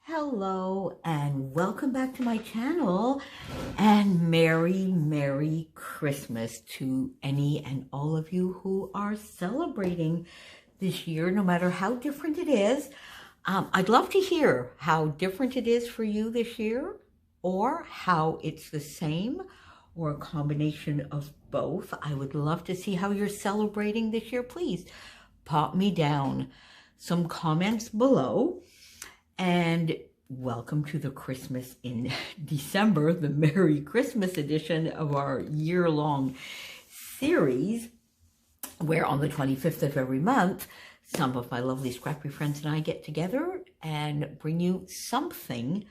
Hello and welcome back to my channel, and Merry Christmas to any and all of you who are celebrating this year, no matter how different it is. I'd love to hear how different it is for you this year, or how it's the same, or a combination of both. I would love to see how you're celebrating this year. Please pop me down some comments below. And welcome to the Christmas in December, the Merry Christmas edition of our year-long series, where on the 25th of every month, some of my lovely scrappy friends and I get together and bring you something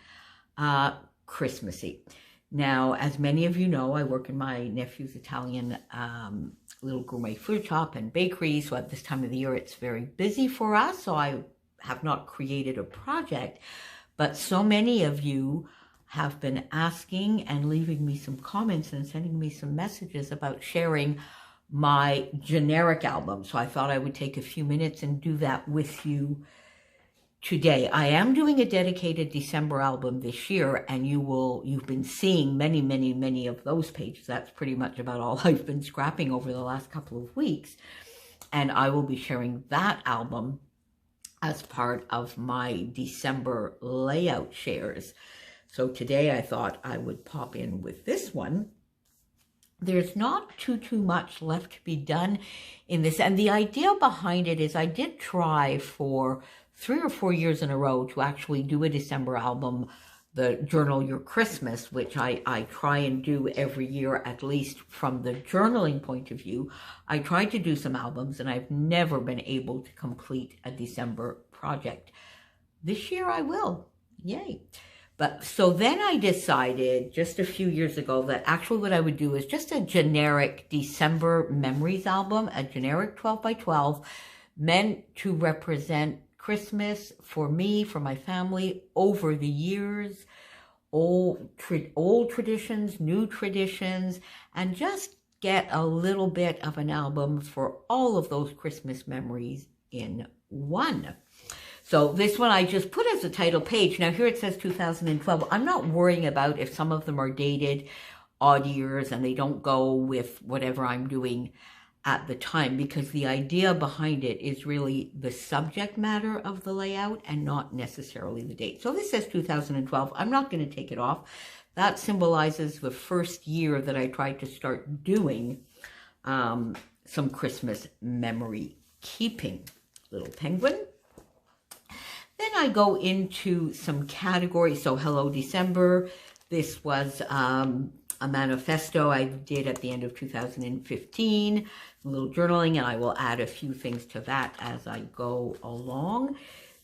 Christmassy. Now, as many of you know, I work in my nephew's Italian little gourmet food shop and bakery, so at this time of the year, it's very busy for us, so I have not created a project, but so many of you have been asking and leaving me some comments and sending me some messages about sharing my generic album. So I thought I would take a few minutes and do that with you today. I am doing a dedicated December album this year, and you've been seeing many of those pages. That's pretty much about all I've been scrapping over the last couple of weeks. And I will be sharing that album as part of my December layout shares. So today I thought I would pop in with this one. There's not too much left to be done in this. And the idea behind it is I did try for 3 or 4 years in a row to actually do a December album, the Journal Your Christmas, which I try and do every year, at least from the journaling point of view. I tried to do some albums, and I've never been able to complete a December project. This year I will. Yay. But so then I decided just a few years ago that actually what I would do is just a generic December memories album, a generic 12 by 12, meant to represent Christmas for me, for my family, over the years, old traditions, new traditions, and just get a little bit of an album for all of those Christmas memories in one. So this one I just put as a title page. Now here it says 2012. I'm not worrying about if some of them are dated, odd years, and they don't go with whatever I'm doing at the time, because the idea behind it is really the subject matter of the layout and not necessarily the date. So this says 2012. I'm not going to take it off. That symbolizes the first year that I tried to start doing some Christmas memory keeping. Little penguin. Then I go into some categories. So Hello December. This was a manifesto I did at the end of 2015, a little journaling, and I will add a few things to that as I go along.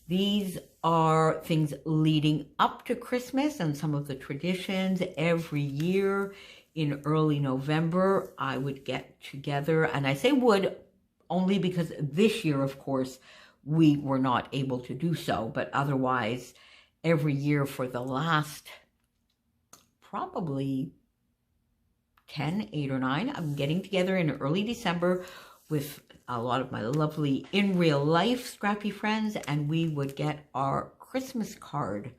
These are things leading up to Christmas and some of the traditions. Every year in early November, I would get together, and I say would only because this year, of course, we were not able to do so, but otherwise, every year for the last probably 8 or 9, I'm getting together in early December with a lot of my lovely in real life scrappy friends, and we would get our Christmas cards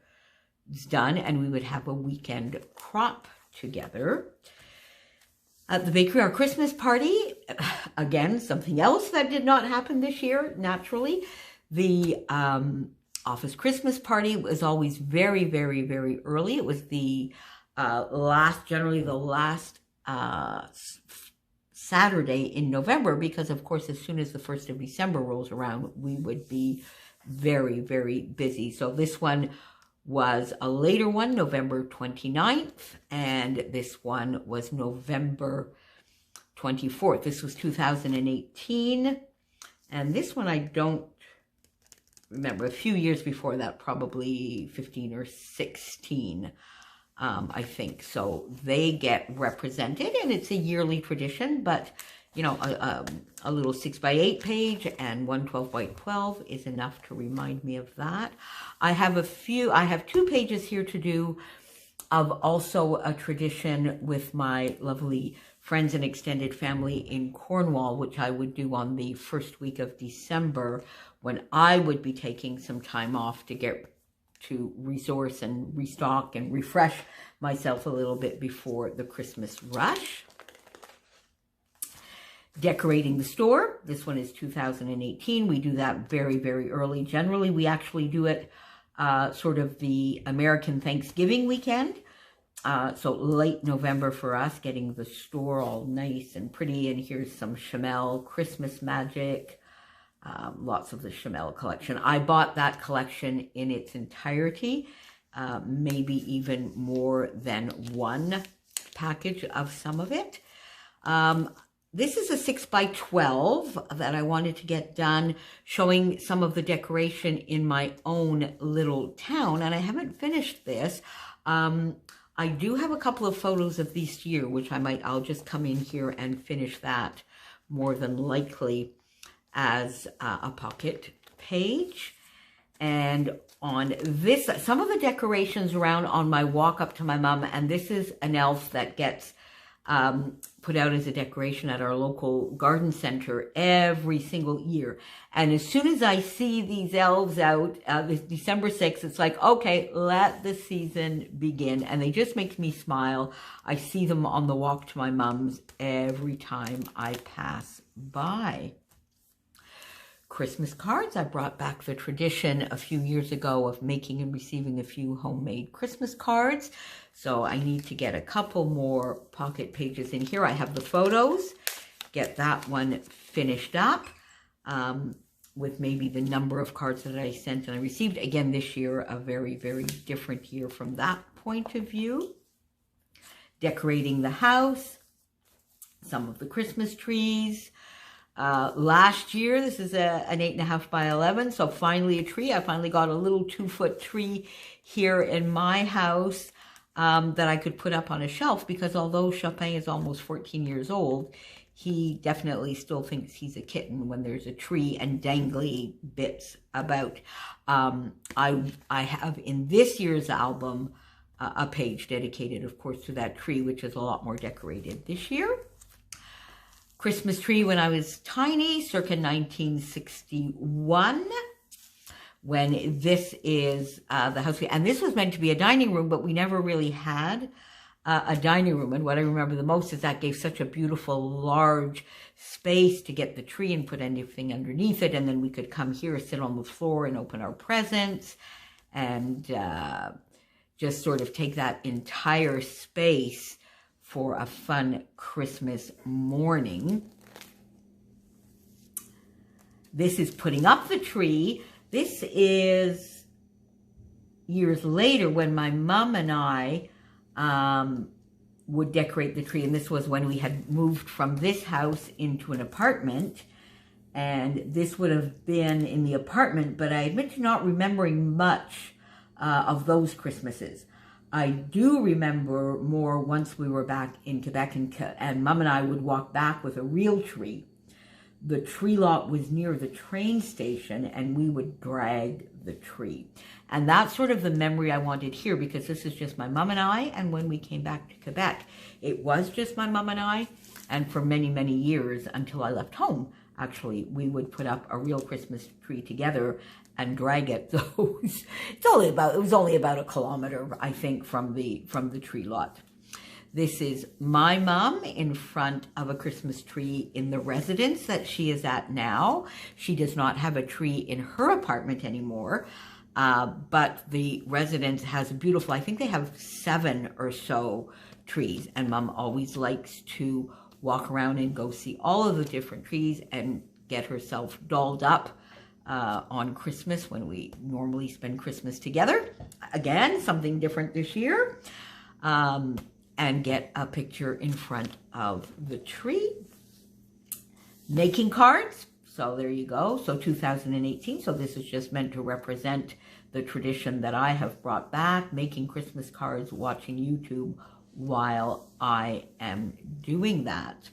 done, and we would have a weekend crop together. At the bakery, our Christmas party, again, something else that did not happen this year, naturally. The office Christmas party was always very early. It was the generally the last Saturday in November, because of course as soon as the 1st of December rolls around, we would be very busy. So this one was a later one, November 29th, and this one was November 24th. This was 2018, and this one I don't remember. A few years before that, probably 15 or 16. I think. So they get represented, and it's a yearly tradition, but you know, a little 6 by 8 page and 1 12 by 12 is enough to remind me of that. I have 2 pages here to do of also a tradition with my lovely friends and extended family in Cornwall, which I would do on the first week of December, when I would be taking some time off to get to resource and restock and refresh myself a little bit before the Christmas rush. Decorating the store. This one is 2018. We do that very, very early. Generally, we actually do it sort of the American Thanksgiving weekend. So late November for us, getting the store all nice and pretty. And here's some Chamel Christmas Magic. Lots of the Chamel collection. I bought that collection in its entirety. Maybe even more than one package of some of it. This is a 6x12 that I wanted to get done, showing some of the decoration in my own little town, and I haven't finished this. I do have a couple of photos of this year, which I'll just come in here and finish that more than likely as a pocket page. And on this, some of the decorations around on my walk up to my mom, and this is an elf that gets put out as a decoration at our local garden center every single year. And as soon as I see these elves out, this December 6th, it's like, okay, let the season begin. And they just make me smile. I see them on the walk to my mom's every time I pass by. Christmas cards. I brought back the tradition a few years ago of making and receiving a few homemade Christmas cards. So I need to get a couple more pocket pages in here. I have the photos. Get that one finished up with maybe the number of cards that I sent and I received. Again, this year, a very, very different year from that point of view. Decorating the house. Some of the Christmas trees. Last year, this is an 8.5 by 11, so finally a tree. I finally got a little 2-foot tree here in my house that I could put up on a shelf, because although Chopin is almost 14 years old, he definitely still thinks he's a kitten when there's a tree and dangly bits about. I have in this year's album a page dedicated, of course, to that tree, which is a lot more decorated this year. Christmas tree when I was tiny, circa 1961, when this is the house. And this was meant to be a dining room, but we never really had a dining room. And what I remember the most is that gave such a beautiful, large space to get the tree and put anything underneath it. And then we could come here, sit on the floor and open our presents and just sort of take that entire space for a fun Christmas morning. This is putting up the tree. This is years later when my mom and I would decorate the tree. And this was when we had moved from this house into an apartment. And this would have been in the apartment, but I admit to not remembering much of those Christmases. I do remember more once we were back in Quebec, and Mom and I would walk back with a real tree. The tree lot was near the train station, and we would drag the tree. And that's sort of the memory I wanted here, because this is just my mom and I, and when we came back to Quebec, it was just my mom and I, and for many, many years until I left home, actually, we would put up a real Christmas tree together and drag it. So it was only about a kilometer, I think, from the tree lot. This is my mom in front of a Christmas tree in the residence that she is at now. She does not have a tree in her apartment anymore, but the residence has a beautiful, I think they have 7 or so trees, and Mom always likes to walk around and go see all of the different trees and get herself dolled up on Christmas when we normally spend Christmas together. Again, something different this year. And get a picture in front of the tree. Making cards. So there you go. So 2018. So this is just meant to represent the tradition that I have brought back. Making Christmas cards, watching YouTube while I am doing that.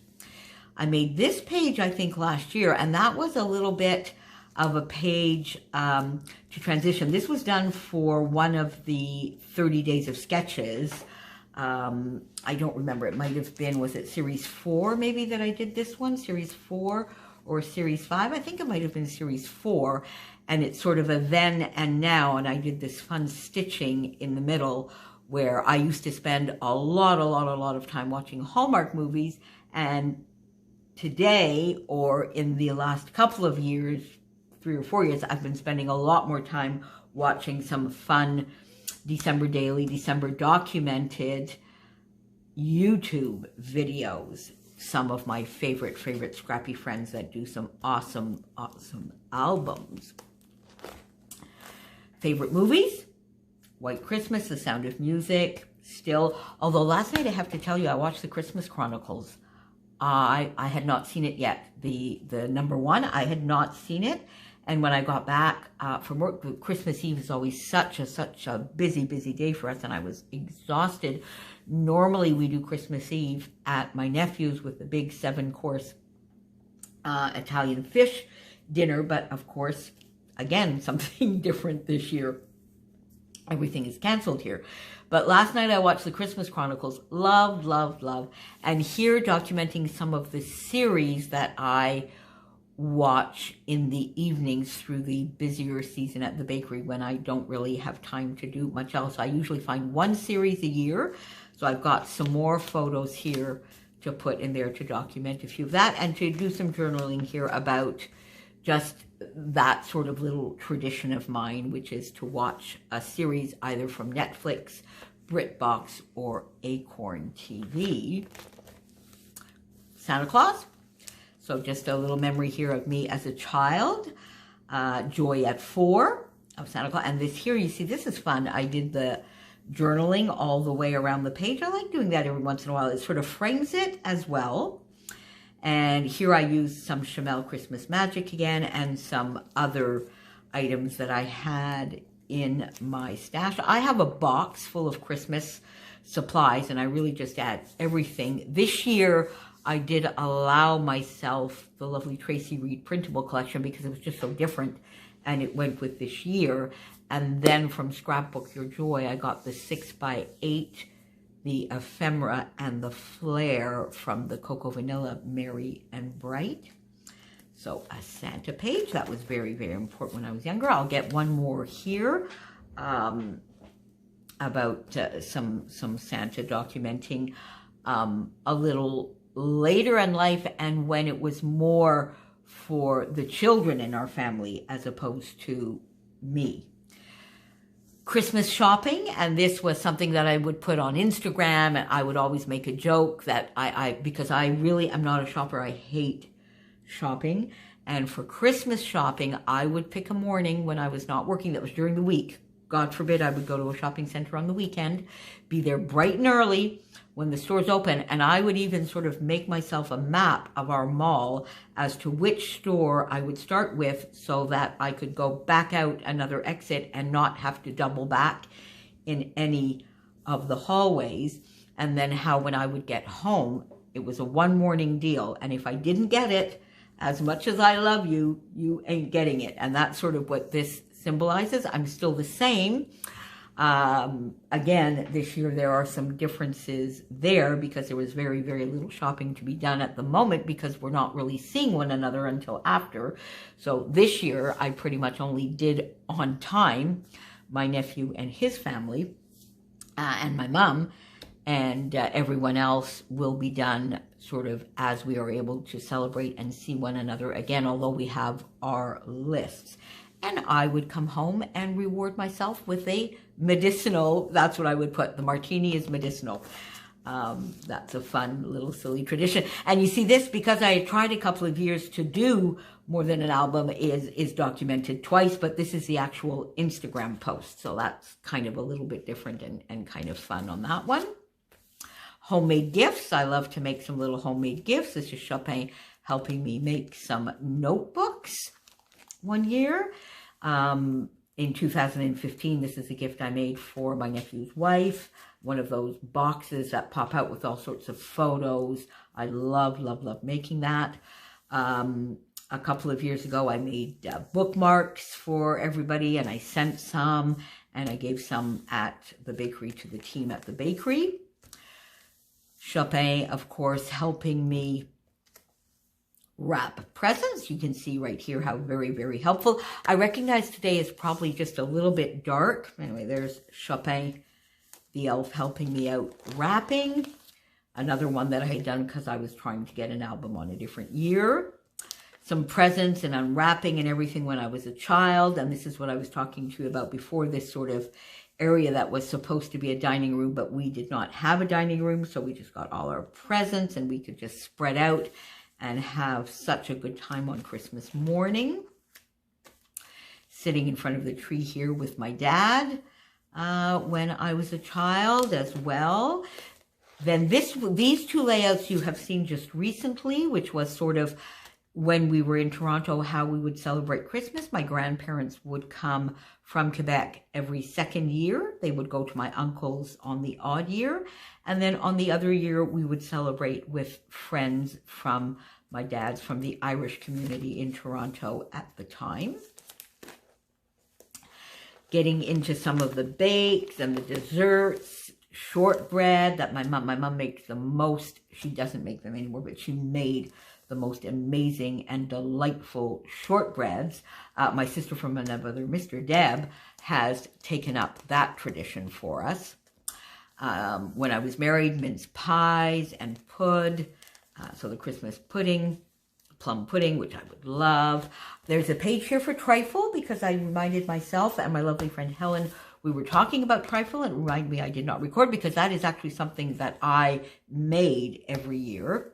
I made this page, I think, last year. And that was a little bit of a page to transition. This was done for one of the 30 days of sketches. I don't remember. It might have been, was it series 4 maybe that I did this one? Series 4 or series 5. I think it might have been series 4. And it's sort of a then and now. And I did this fun stitching in the middle where I used to spend a lot of time watching Hallmark movies. And today, or in the last couple of years, 3 or 4 years, I've been spending a lot more time watching some fun December daily, December documented YouTube videos. Some of my favorite scrappy friends that do some awesome albums. Favorite movies? White Christmas, The Sound of Music, still. Although last night I have to tell you, I watched the Christmas Chronicles. I had not seen it yet. The number one, I had not seen it. And when I got back from work, Christmas Eve is always such a busy day for us, and I was exhausted. Normally we do Christmas Eve at my nephew's with the big 7-course Italian fish dinner, but of course, again, something different this year. Everything is canceled here. But last night I watched the Christmas Chronicles. Love. And here documenting some of the series that I watch in the evenings through the busier season at the bakery when I don't really have time to do much else. I usually find one series a year. So I've got some more photos here to put in there to document a few of that and to do some journaling here about just that sort of little tradition of mine, which is to watch a series either from Netflix, BritBox, or Acorn TV. Santa Claus. So just a little memory here of me as a child. Joy at 4 of Santa Claus. And this here, you see, this is fun. I did the journaling all the way around the page. I like doing that every once in a while. It sort of frames it as well. And here I used some Chamel Christmas Magic again and some other items that I had in my stash. I have a box full of Christmas supplies and I really just add everything. This year, I did allow myself the lovely Tracy Reed printable collection because it was just so different and it went with this year. And then from Scrapbook Your Joy, I got the 6x8, the ephemera, and the flare from the Cocoa Vanilla Merry and Bright. So a Santa page, that was very important when I was younger. I'll get one more here about some Santa documenting a little later in life and when it was more for the children in our family as opposed to me. Christmas shopping, and this was something that I would put on Instagram, and I would always make a joke that because I really am not a shopper, I hate shopping. And for Christmas shopping, I would pick a morning when I was not working, that was during the week. God forbid I would go to a shopping center on the weekend, be there bright and early when the stores open, and I would even sort of make myself a map of our mall as to which store I would start with so that I could go back out another exit and not have to double back in any of the hallways. And then how when I would get home, it was a one morning deal. And if I didn't get it, as much as I love you, you ain't getting it. And that's sort of what this symbolizes. I'm still the same. Again, this year there are some differences there because there was very little shopping to be done at the moment because we're not really seeing one another until after. So this year I pretty much only did on time my nephew and his family and my mom, and everyone else will be done sort of as we are able to celebrate and see one another again, although we have our lists. And I would come home and reward myself with a medicinal, that's what I would put, the martini is medicinal. That's a fun little silly tradition. And you see this, because I had tried a couple of years to do more than an album, is documented twice, but this is the actual Instagram post. So that's kind of a little bit different and kind of fun on that one. Homemade gifts. I love to make some little homemade gifts. This is Chopin helping me make some notebooks one year. In 2015, this is a gift I made for my nephew's wife. One of those boxes that pop out with all sorts of photos. I love making that. A couple of years ago, I made bookmarks for everybody, and I sent some, and I gave some at the bakery to the team at the bakery. Chopin, of course, helping me wrap presents. You can see right here how very, very helpful. I recognize today is probably just a little bit dark. Anyway, there's Chopin, the elf, helping me out wrapping. Another one that I had done because I was trying to get an album on a different year. Some presents and unwrapping and everything when I was a child. And this is what I was talking to you about before, this sort of area that was supposed to be a dining room, but we did not have a dining room. So we just got all our presents and we could just spread out and have such a good time on Christmas morning. Sitting in front of the tree here with my dad when I was a child as well. Then these two layouts you have seen just recently, which was sort of when we were in Toronto, how we would celebrate Christmas. My grandparents would come from Quebec every second year. They would go to my uncle's on the odd year. And then on the other year, we would celebrate with friends from my dad's, from the Irish community in Toronto at the time. Getting into some of the bakes and the desserts, shortbread that my mom makes the most. She doesn't make them anymore, but she made the most amazing and delightful shortbreads. My sister from another, Mr. Deb, has taken up that tradition for us. When I was married, mince pies and pud. So the Christmas pudding, plum pudding, which I would love. There's a page here for trifle because I reminded myself and my lovely friend Helen, we were talking about trifle and it reminded me I did not record because that is actually something that I made every year.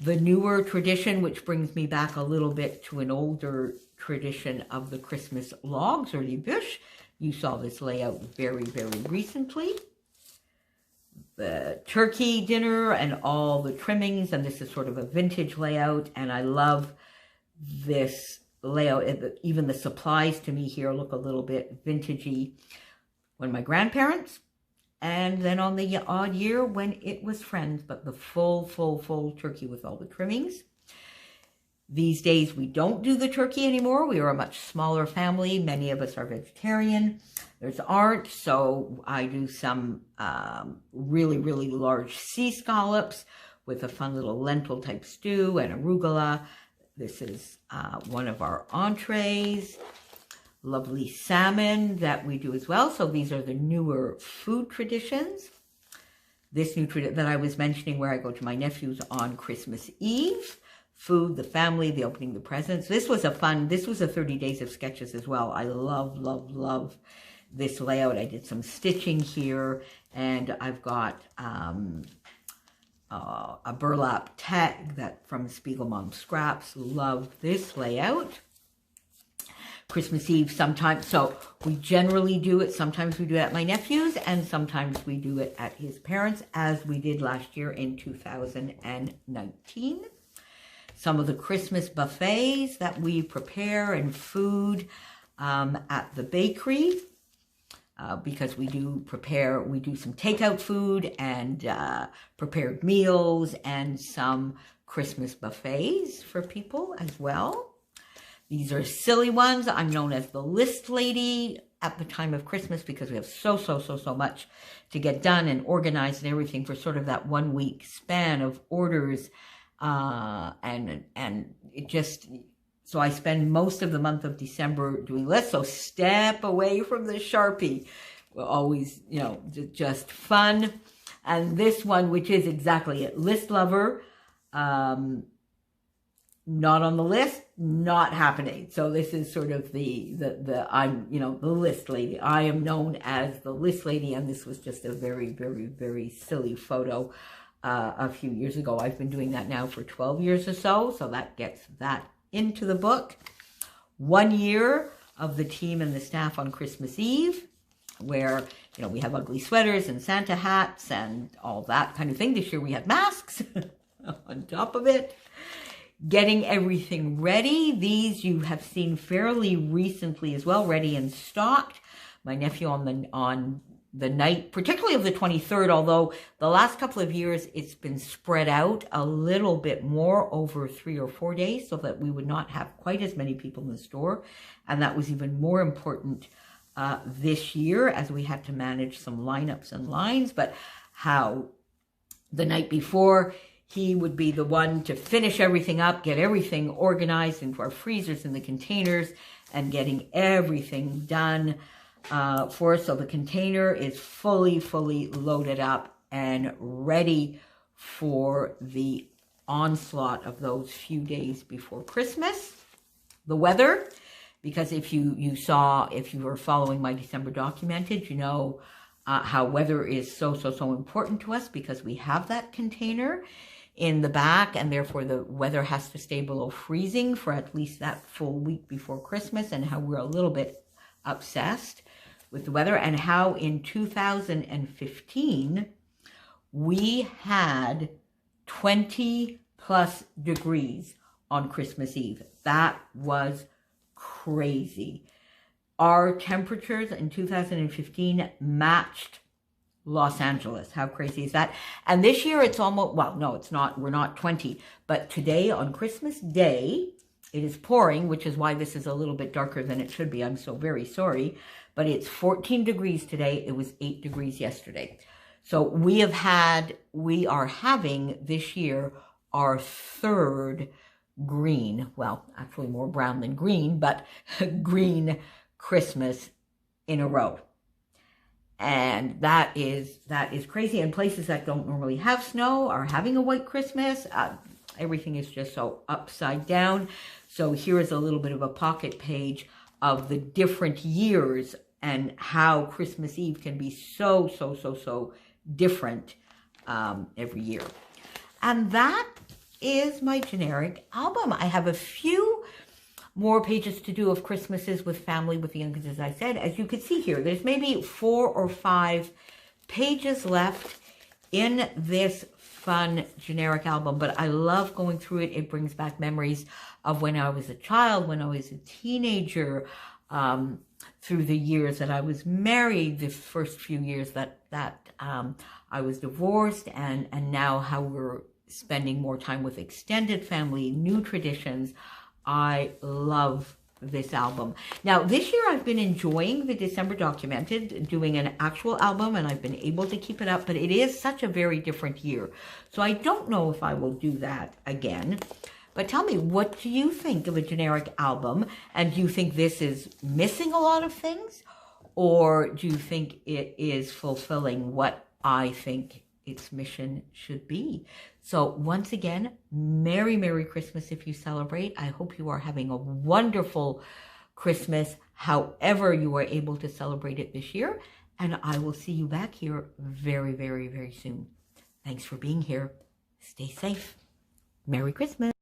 The newer tradition, which brings me back a little bit to an older tradition of the Christmas logs or les bûches. You saw this layout very, very recently. The turkey dinner and all the trimmings, and this is sort of a vintage layout, and I love this layout. Even the supplies to me here look a little bit vintagey when my grandparents, and then on the odd year when it was friends, but the full turkey with all the trimmings. These days we don't do the turkey anymore. We are a much smaller family. Many of us are vegetarian. There's aren't, so I do some really, really large sea scallops with a fun little lentil type stew and arugula. This is one of our entrees. Lovely salmon that we do as well. So these are the newer food traditions. This new tradition that I was mentioning where I go to my nephews on Christmas Eve. Food, the family, the opening the presents. This was a 30 days of sketches as well. I love this layout. I did some stitching here and I've got a burlap tag that from Spiegelmom Scraps. Love this layout. Christmas Eve sometimes, so we generally do it, sometimes we do it at my nephew's and sometimes we do it at his parents' as we did last year in 2019. Some of the Christmas buffets that we prepare and food at the bakery because we do some takeout food and prepared meals and some Christmas buffets for people as well. These are silly ones. I'm known as the list lady at the time of Christmas because we have so much to get done and organized and everything for sort of that 1 week span of orders. And it just, so I spend most of the month of December doing lists. So step away from the Sharpie. We're always, just fun. And this one, which is exactly it, list lover, not on the list, not happening. So this is sort of the list lady. I am known as the list lady, and this was just a very silly photo a few years ago. I've been doing that now for 12 years or so, so that gets that into the book. 1 year of the team and the staff on Christmas Eve, where, we have ugly sweaters and Santa hats and all that kind of thing. This year we had masks on top of it. Getting everything ready. These you have seen fairly recently as well, ready and stocked. My nephew on the night, particularly of the 23rd, although the last couple of years it's been spread out a little bit more over 3 or 4 days so that we would not have quite as many people in the store. And that was even more important this year as we had to manage some lineups and lines. But how the night before, He would be the one to finish everything up, get everything organized into our freezers and the containers, and getting everything done for us. So the container is fully loaded up and ready for the onslaught of those few days before Christmas. The weather, because if you were following my December Documented, you know how weather is so important to us, because we have that container in the back, and therefore the weather has to stay below freezing for at least that full week before Christmas, and how we're a little bit obsessed with the weather, and how in 2015 we had 20 plus degrees on Christmas Eve. That was crazy. Our temperatures in 2015 matched Los Angeles. How crazy is that? And this year it's almost, well, no, it's not. We're not 20. But today on Christmas Day, it is pouring, which is why this is a little bit darker than it should be. I'm so very sorry. But it's 14 degrees today. It was 8 degrees yesterday. So we are having this year our third green, well, actually more brown than green, but green Christmas in a row. And that is crazy. And places that don't normally have snow are having a white Christmas. Everything is just so upside down. So here is a little bit of a pocket page of the different years and how Christmas Eve can be so different every year. And that is my generic album. I have a few more pages to do of Christmases with family, with the youngest, as I said. As you can see here, there's maybe 4 or 5 pages left in this fun generic album, but I love going through it. It brings back memories of when I was a child, when I was a teenager, through the years that I was married, the first few years that I was divorced, and now how we're spending more time with extended family, new traditions. I love this album. Now, this year I've been enjoying the December Documented, doing an actual album, and I've been able to keep it up, but it is such a very different year. So I don't know if I will do that again. But tell me, what do you think of a generic album? And do you think this is missing a lot of things? Or do you think it is fulfilling what I think its mission should be? So once again, Merry Christmas if you celebrate. I hope you are having a wonderful Christmas, however you are able to celebrate it this year. And I will see you back here very soon. Thanks for being here. Stay safe. Merry Christmas.